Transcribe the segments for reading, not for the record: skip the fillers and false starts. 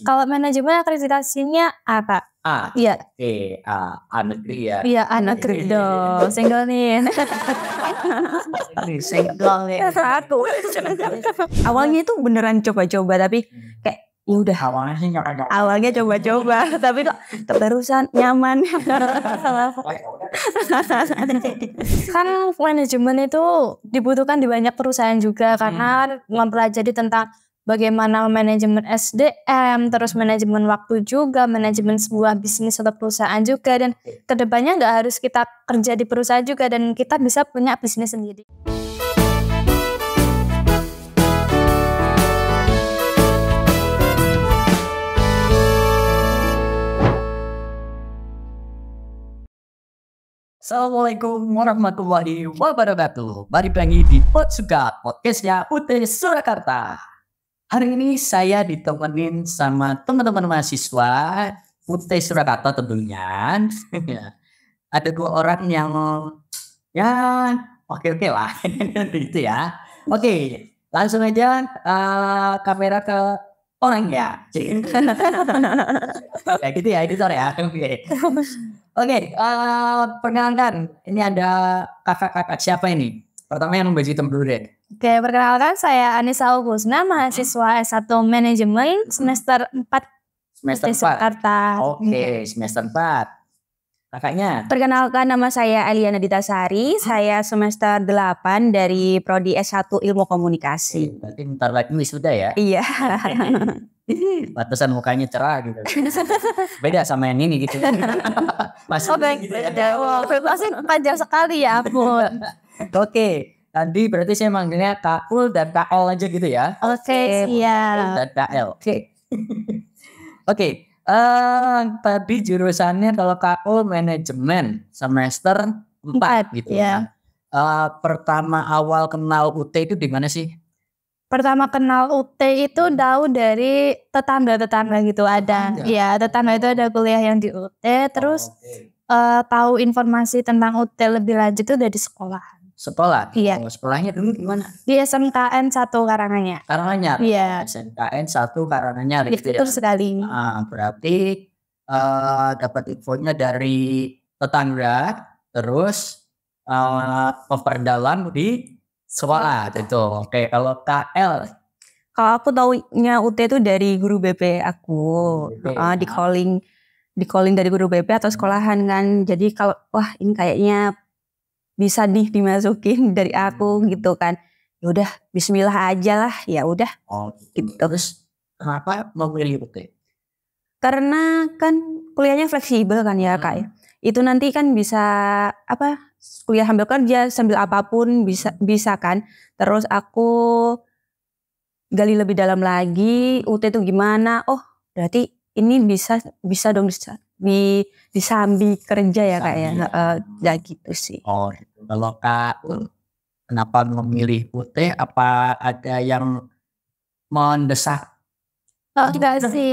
Kalau manajemen akreditasinya A, Kak. A. Iya. Oke, A negeri ya. Iya, A negeri dong. Single nih. Single nih. Aku. Awalnya itu beneran coba-coba, tapi kayak ya udah. Awalnya sih nyoba. Awalnya coba-coba, tapi kok keterusan nyaman. Kan manajemen itu dibutuhkan di banyak perusahaan juga karena mempelajari tentang bagaimana manajemen SDM, terus manajemen waktu juga, manajemen sebuah bisnis atau perusahaan juga, dan kedepannya nggak harus kita kerja di perusahaan juga dan kita bisa punya bisnis sendiri. Assalamualaikum warahmatullahi wabarakatuh. Balik lagi di Podsugat, podcastnya UT Surakarta. Hari ini saya ditemenin sama teman-teman mahasiswa UT Surakarta tentunya. Ada dua orang yang ya oke lah gitu ya. Oke, langsung aja kamera ke orangnya. Kayak gitu ya, editor ya. Oke, perkenalkan, ini ada kakak-kakak siapa ini? Pertama yang baju hitam dulu deh. Oke, perkenalkan saya Anissa Augusna, mahasiswa S1 Manajemen semester 4 Semester 4. Surakarta. Oke, semester 4. Kakaknya? Perkenalkan, nama saya Eliana Ditasari, saya semester 8 dari Prodi S1 Ilmu Komunikasi. Berarti bentar lagi wisuda ya? Iya. Batasan mukanya cerah gitu. Beda sama yang ini gitu. Masih gitu ya. Wow, pasti panjang sekali ya ampun. Oke, tadi berarti saya manggilnya Kakul dan KL aja gitu ya? Oke, siap. Dan KL. Oke, tadi jurusannya kalau Kakul manajemen semester 4 gitu ya. Pertama awal kenal UT itu di mana sih? Pertama kenal UT itu tahu dari tetangga-tetangga gitu ada. Iya, tetangga itu ada kuliah yang di UT, terus tahu informasi tentang UT lebih lanjut itu dari sekolah. Sekolah? Iya. Sekolahnya dulu di mana? Di SMKN 1 Karanganyar. Karanganyar? Iya. SMKN 1 Karanganyar gitu ya? Betul sekali. Berarti dapat infonya dari tetangga, terus memperdalam di sekolah gitu. Oke, kalau KL? Kalau aku taunya UT itu dari guru BP aku. Di calling dari guru BP atau sekolahan kan. Jadi kalau wah ini kayaknya bisa nih dimasukin dari aku gitu kan. Ya udah bismillah aja lah, ya udah. Oh, gitu. Terus kenapa memilih UT? Karena kan kuliahnya fleksibel kan ya Kak ya. Itu nanti kan bisa kuliah sambil kerja, sambil apapun bisa kan. Terus aku gali lebih dalam lagi, UT itu gimana? Oh, berarti ini bisa dong disambi kerja ya Kak ya. Ya gitu sih. Oh, kalau Kak, kenapa memilih UT? Apa ada yang mendesak? Enggak sih.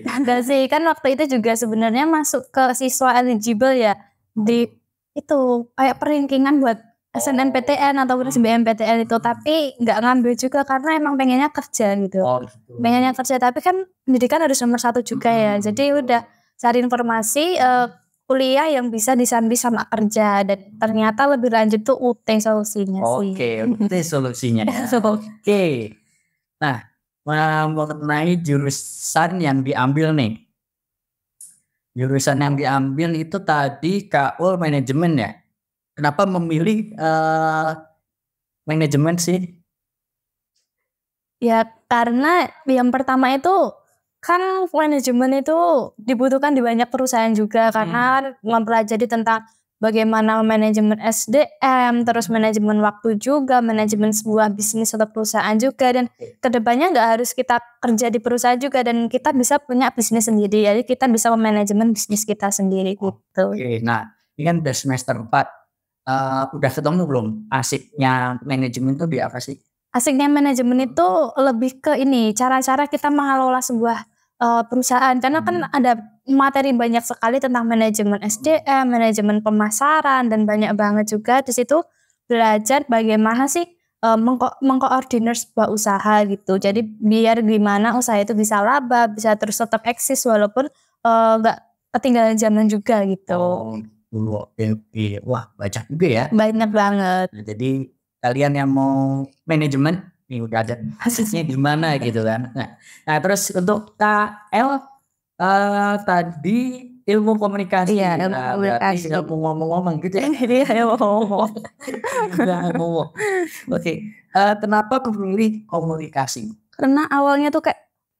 Enggak sih, kan waktu itu juga sebenarnya masuk ke siswa eligible ya. Di itu kayak peringkingan buat SNMPTN atau SBMPTN itu, tapi nggak ngambil juga karena emang pengennya kerja gitu. Pengennya kerja, tapi kan pendidikan harus nomor 1 juga ya. Jadi udah cari informasi kuliah yang bisa disambi sama kerja, dan ternyata lebih lanjut tuh UT solusinya sih. Oke, UT solusinya. Oke. Nah, mengenai jurusan yang diambil nih. Jurusan yang diambil itu tadi KUL manajemen ya. Kenapa memilih manajemen sih? Ya karena yang pertama itu kan manajemen itu dibutuhkan di banyak perusahaan juga karena mempelajari tentang bagaimana manajemen SDM, terus manajemen waktu juga, manajemen sebuah bisnis atau perusahaan juga, dan kedepannya nggak harus kita kerja di perusahaan juga dan kita bisa punya bisnis sendiri, jadi kita bisa memanajemen bisnis kita sendiri gitu. Oke, nah ini kan udah semester 4, udah ketemu belum asiknya manajemen itu di apa sih? Asiknya manajemen itu lebih ke ini, cara-cara kita mengelola sebuah perusahaan, karena kan ada materi banyak sekali tentang manajemen SDM, manajemen pemasaran, dan banyak banget juga di situ belajar bagaimana sih mengkoordinir sebuah usaha gitu. Jadi biar gimana usaha itu bisa laba, bisa terus tetap eksis walaupun nggak ketinggalan zaman juga gitu. Oke. Wah, banyak juga ya. Banyak banget. Nah, jadi kalian yang mau manajemen nih udah ada hasilnya gimana gitu kan. Nah terus untuk KL tadi ilmu komunikasi. Iya, ilmu Nah, komunikasi. berarti ilmu ngomong-ngomong gitu ya. Iya, Oke. Kenapa memilih komunikasi? karena awalnya tuh kayak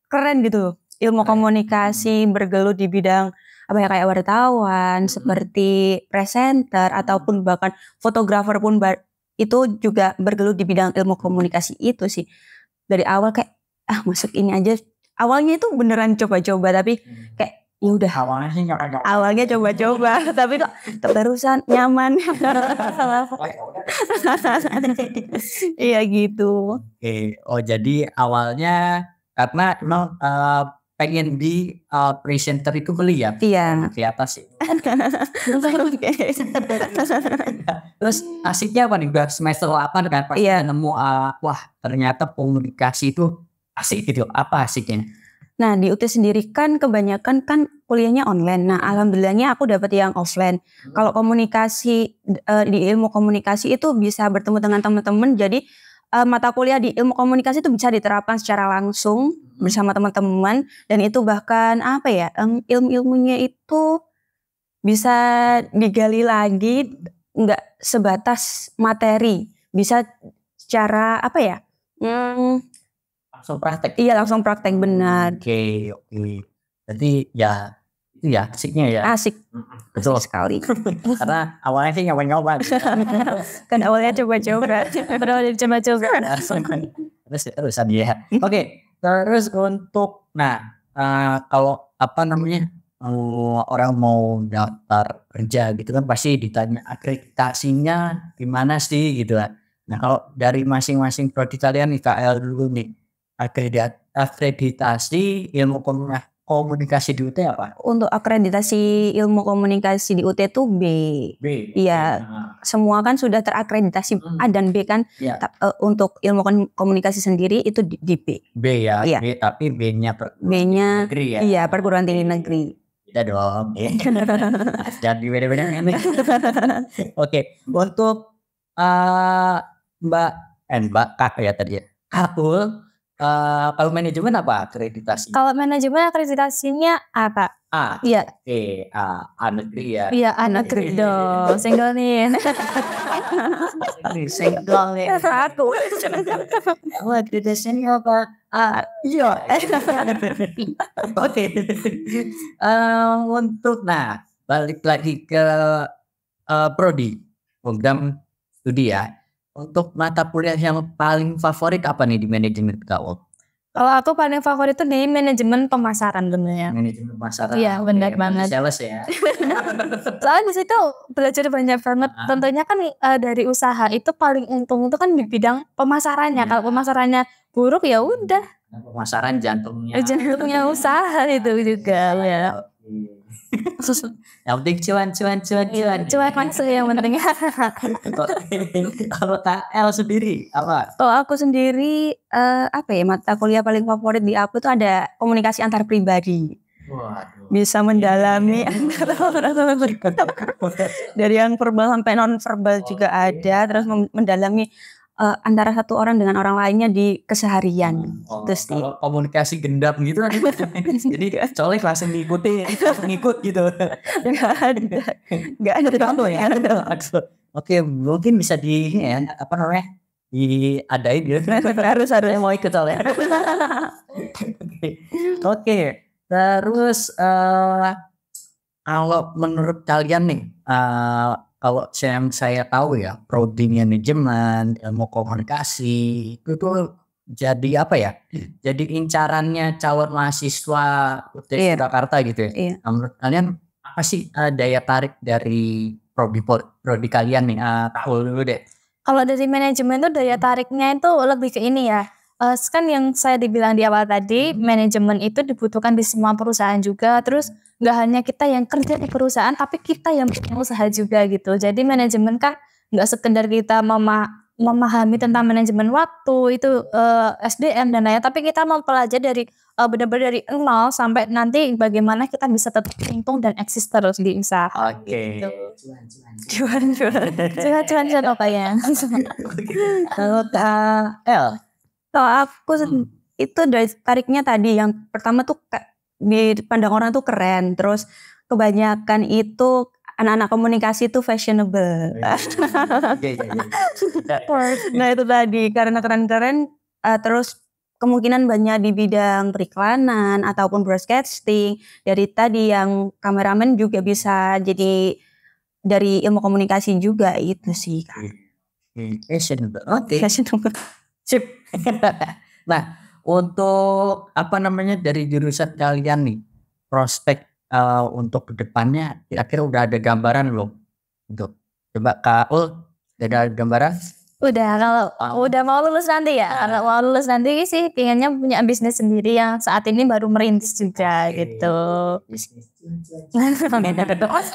keren gitu. Ilmu komunikasi bergelut di bidang apa ya, kayak wartawan, seperti presenter ataupun bahkan fotografer pun itu juga bergelut di bidang ilmu komunikasi itu sih. Dari awal kayak masuk ini aja. Awalnya itu beneran coba-coba tapi kayak ya udah. Awalnya coba-coba tapi kok terusan nyaman. Iya gitu. Oke. Oh jadi awalnya karena emang pengen di presenter itu beli ya? Iya. Di atas sih. Terus asiknya apa nih? Udah semester 8 kan pasti nemu wah ternyata komunikasi itu asik gitu. Apa asiknya? Nah di UT sendiri kan kebanyakan kan kuliahnya online. Nah alhamdulillahnya aku dapat yang offline. Kalau komunikasi di ilmu komunikasi itu bisa bertemu dengan teman-teman. Jadi mata kuliah di ilmu komunikasi itu bisa diterapkan secara langsung bersama teman-teman. Dan itu bahkan apa ya, ilmu-ilmunya itu bisa digali lagi, nggak sebatas materi, bisa secara apa ya, langsung praktek. Iya langsung praktek, benar. Oke. Jadi ya itu ya asiknya ya. Asik, betul sekali. Karena awalnya sih nyoba-nyoba. Kan awalnya coba-coba. Terus ya. Oke. Terus untuk kalau apa namanya, orang mau daftar kerja gitu kan pasti ditanya akreditasinya gimana sih gitu kan. Nah kalau dari masing-masing prodi kalian nih, KL dulu nih, akreditasi ilmu komunikasi di UT apa? Untuk akreditasi ilmu komunikasi di UT itu B. Iya. Semua kan sudah terakreditasi A dan B kan. Ya. Untuk ilmu komunikasi sendiri itu di B. B ya. Iya. B, tapi B-nya negeri ya. Iya, perguruan tinggi negeri. Tidak dong. Jangan beda-beda ini. Oke. Untuk Mbak Kak ya tadi ya. Kakul. Kalau manajemen apa akreditasi? Kalau manajemen akreditasinya apa? A. Iya. A negeri ya. Iya, A negeri dong. Single nih. Single nih. Aku. Akreditasinya apa? Iya. Oke. Untuk balik lagi ke prodi, program studi ya. Untuk mata kuliah yang paling favorit apa nih di manajemen kau? Kalau aku paling favorit itu di manajemen pemasaran sebenarnya. Manajemen pemasaran. Iya, benar banget. Sales ya. Soalnya di situ belajar banyak banget. Tentunya kan dari usaha itu paling untung itu kan di bidang pemasarannya. Kalau pemasarannya buruk ya udah. Pemasaran jantungnya. Jantungnya usaha itu juga ya. Yang penting cuan. Cuan masuk yang penting. Kalau KL sendiri apa? Kalau aku sendiri mata kuliah paling favorit di aku tuh ada komunikasi antar pribadi. Waduh. Bisa mendalami dari yang verbal sampai non verbal juga ada, terus mendalami antara satu orang dengan orang lainnya di keseharian. Terus kalau komunikasi gendam gitu kan. Jadi colek langsung ngikut gitu. Enggak ada contoh ya. Oke, mungkin bisa diadain gitu. harus mau ikut soalnya. Oke. Terus kalau menurut kalian nih, kalau yang saya tahu ya, prodi manajemen, ilmu komunikasi itu tuh jadi apa ya? Jadi incarannya calon mahasiswa UT Surakarta gitu ya. Iya. Menurut kalian apa sih daya tarik dari prodi kalian nih? Tahu dulu deh. Kalau dari manajemen tuh daya tariknya itu lebih ke ini ya. Kan yang saya dibilang di awal tadi, manajemen itu dibutuhkan di semua perusahaan juga. Terus nggak hanya kita yang kerja di perusahaan, tapi kita yang punya usaha juga gitu. Jadi manajemen kan nggak sekedar kita memahami tentang manajemen waktu itu SDM dan lain-lain, tapi kita mempelajari dari benar-benar dari nol sampai nanti bagaimana kita bisa tetap untung dan eksis terus di usaha. Oke. Gitu. Cuan apa ya? Kalau Kak El, Kalau aku itu dari tariknya tadi yang pertama tuh dipandang orang tuh keren, terus kebanyakan itu anak-anak komunikasi tuh fashionable. Nah itu tadi karena keren-keren, terus kemungkinan banyak di bidang periklanan ataupun broadcasting. Dari tadi yang kameramen juga bisa jadi dari ilmu komunikasi juga itu sih. Fashionable. Oke. Sip. Nah, untuk apa namanya dari jurusan kalian nih, prospek untuk kedepannya kira-kira udah ada gambaran belum? Untuk coba Kak Ul, ada gambaran? Udah, kalau udah mau lulus nanti ya. Kalau mau lulus nanti sih pengennya punya bisnis sendiri yang saat ini baru merintis juga gitu.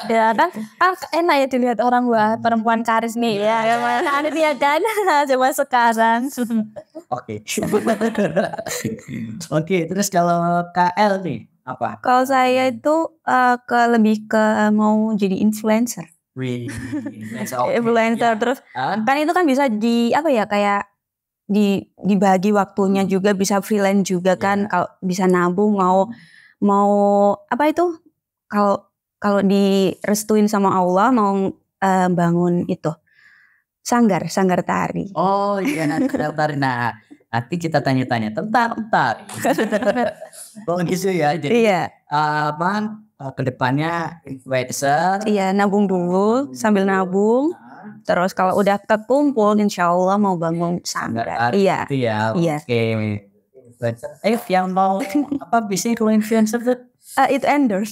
Ya kan, enak ya dilihat orang wah perempuan karis nih ya. Ada dia kan, coba sekarang. Oke. Oke, terus kalau KL nih apa? Kalau saya itu lebih ke mau jadi influencer. Influencer terus kan itu kan bisa di apa ya kayak dibagi waktunya juga, bisa freelance juga kan. Kalau bisa nabung mau apa itu kalau direstuin sama Allah mau bangun itu sanggar tari. Oh iya, tari. Nah, nanti kita tanya-tanya tentang tari. Oh gitu ya. Jadi kedepannya influencer. Iya, nabung dulu, sambil nabung. Terus kalau udah kekumpul, insya Allah mau bangun sanggar. Iya. Gitu ya. Iya. Oke. Influencer. Yang mau apa bisnis kalau influencer tuh? Itu endorse.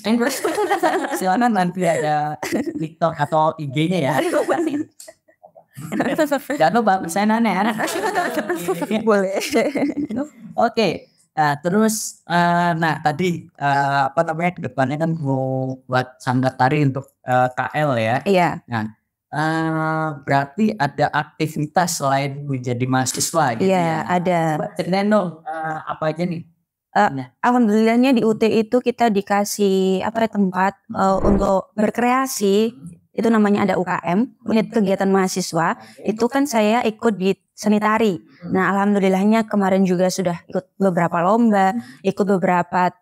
Silakan nanti ada TikTok atau IG-nya ya. Jangan lupa pesanan ya. Boleh. Oke. Nah, terus tadi apa namanya kedepannya kan mau buat sanggar tari untuk KL ya. Iya. Nah, berarti ada aktivitas selain menjadi mahasiswa gitu ya? Iya, ada. Ceritain dong apa aja nih? Alhamdulillahnya di UT itu kita dikasih tempat untuk berkreasi. Itu namanya ada UKM, unit kegiatan mahasiswa. Itu kan saya ikut di seni tari. Nah, alhamdulillahnya kemarin juga sudah ikut beberapa lomba, ikut beberapa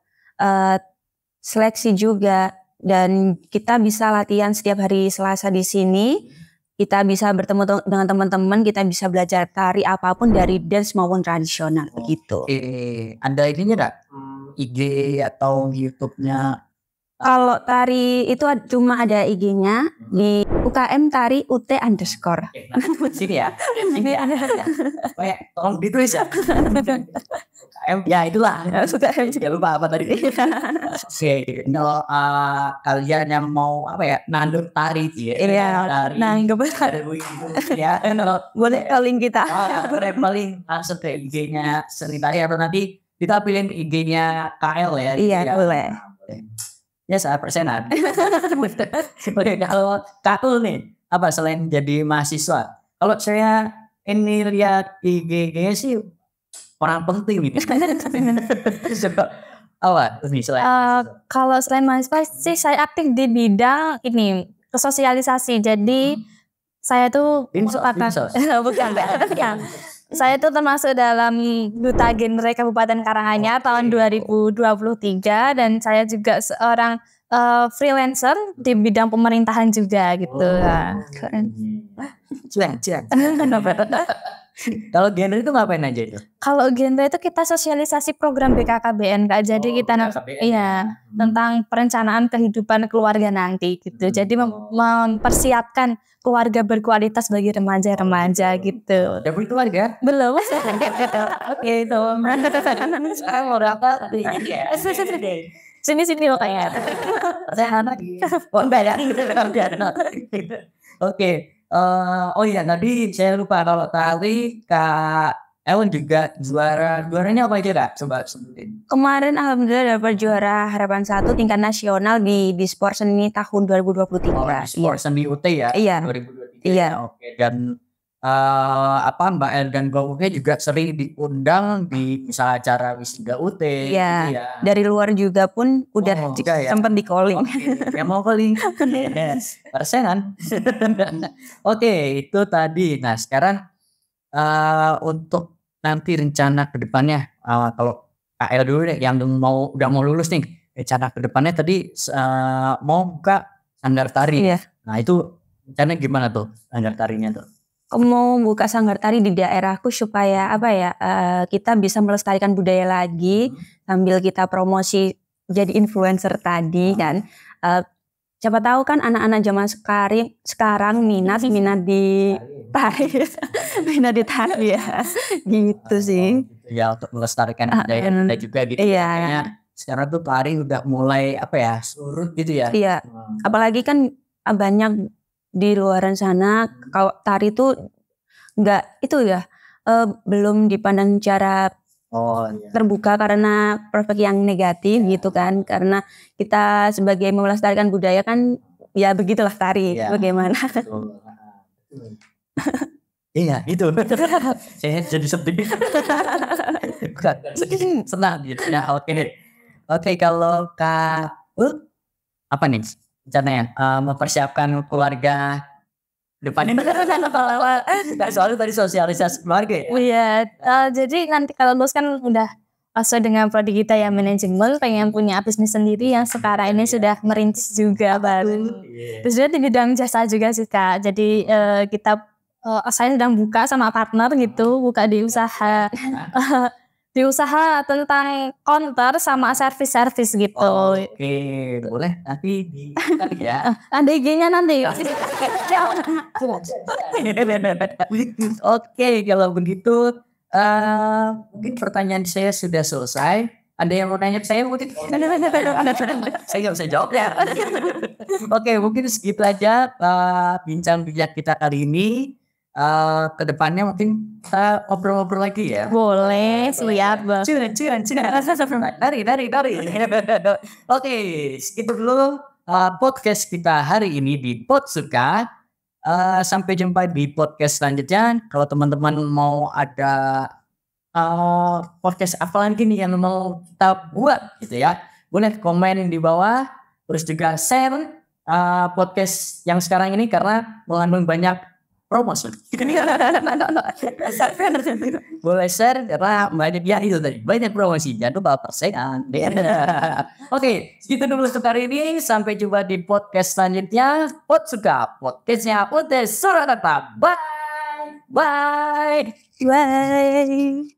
seleksi juga, dan kita bisa latihan setiap hari Selasa di sini. Kita bisa bertemu dengan teman-teman, kita bisa belajar tari apapun dari dance maupun tradisional begitu. Ada ininya enggak? IG atau YouTube-nya? Kalau tari itu cuma ada IG-nya di UKM Tari UT _ Sini ya. Ini ada. Tolong ditulis ya. Ya itulah. Jangan lupa apa tadi. Oke. Kalau kalian yang mau nandur tari ya. Iya. Nah, ya. Boleh link kita. Paling langsung ke IG-nya Seni Tari atau nanti kita pilih IG-nya KL ya. Iya, boleh. Ya 100%. Kalau Kakul nih, apa selain jadi mahasiswa? Kalau saya ini lihat IG sih orang penting gitu. Kalau selain mahasiswa sih saya aktif di bidang ini kesosialisasi. Jadi saya tuh saya tuh termasuk dalam Duta Genre Kabupaten Karanganyar tahun 2023 dan saya juga seorang freelancer di bidang pemerintahan juga gitu. Keren. Kalau genre itu ngapain aja itu? Kalau genre itu kita sosialisasi program BKKBN Kak. Jadi kita tentang perencanaan kehidupan keluarga nanti gitu. Jadi mempersiapkan keluarga berkualitas bagi remaja-remaja gitu. Udah berkeluarga? Belum. Oke itu. Mau berapa? Sini makanya. Saya anak. Oke. Oh iya tadi saya lupa kalau tadi Kak Ellen juga juaranya apa aja Kak? Coba sebutin. Kemarin alhamdulillah dapat juara harapan 1 tingkat nasional di Sport Seni tahun 2023. Sport Seni UT ya? Iya. 2023. Iya. Oke. Dan Mbak El dan Mbak Uke juga sering diundang di misalnya acara wisuda UT gitu Iya. ya. Dari luar juga pun udah juga ya. sempat di calling. Yang mau calling. Yes. Persenan. Oke, itu tadi. Nah, sekarang untuk nanti rencana ke depannya, kalau KL dulu deh yang udah mau lulus nih, rencana ke depannya tadi mau buka sanggar tari. Iya. Nah, itu rencana gimana tuh sanggar tarinya tuh? Mau buka sanggar tari di daerahku supaya kita bisa melestarikan budaya lagi sambil kita promosi jadi influencer tadi kan. Siapa tahu kan anak-anak zaman sekarang minat di tari, minat di tari ya, gitu sih. Ya untuk melestarikan budaya kita juga gitu. Iya. Kayaknya sekarang tuh tari udah mulai surut gitu ya. Iya. Apalagi kan banyak di luaran sana kalau tari itu belum dipandang cara terbuka karena prospek yang negatif gitu kan, karena kita sebagai melestarikan budaya kan ya begitulah tari bagaimana. Iya itu. Saya jadi sedih. Senang gitu ya. Oke, kalau Kak apa nih rencananya mempersiapkan keluarga depannya? Soalnya tadi sosialisasi keluarga ya. Iya, jadi nanti kalau lulus kan udah sesuai dengan prodi kita ya, manajemen, pengen punya bisnis sendiri yang sekarang ini sudah merintis juga baru. Terus juga di bidang jasa juga sih Kak. Jadi saya sedang buka sama partner gitu, buka di usaha di usaha tentang counter sama servis gitu. Oke, boleh nanti di ya. Ada IG-nya nanti. Oke, kalau begitu mungkin pertanyaan saya sudah selesai. Ada yang mau nanya ke saya mungkin? Saya nggak bisa jawab ya. Oke, mungkin segitu aja bincang-bincang kita kali ini. Kedepannya mungkin kita ngobrol-ngobrol lagi ya. Boleh, siap Bang. Dari. Oke, segitu dulu podcast kita hari ini di Potsuka. Sampai jumpa di podcast selanjutnya. Kalau teman-teman mau ada podcast apa lagi nih yang mau kita buat gitu ya, boleh komen di bawah. Terus juga share podcast yang sekarang ini karena mengandung banyak promosi. Boleh share karena banyak itu tadi, banyak promosi. Jangan lupa persenan. Oke, segitu dulu untuk hari ini. Sampai jumpa di podcast selanjutnya. Potsuka, podcastnya Utes Surakarta. Bye. Bye.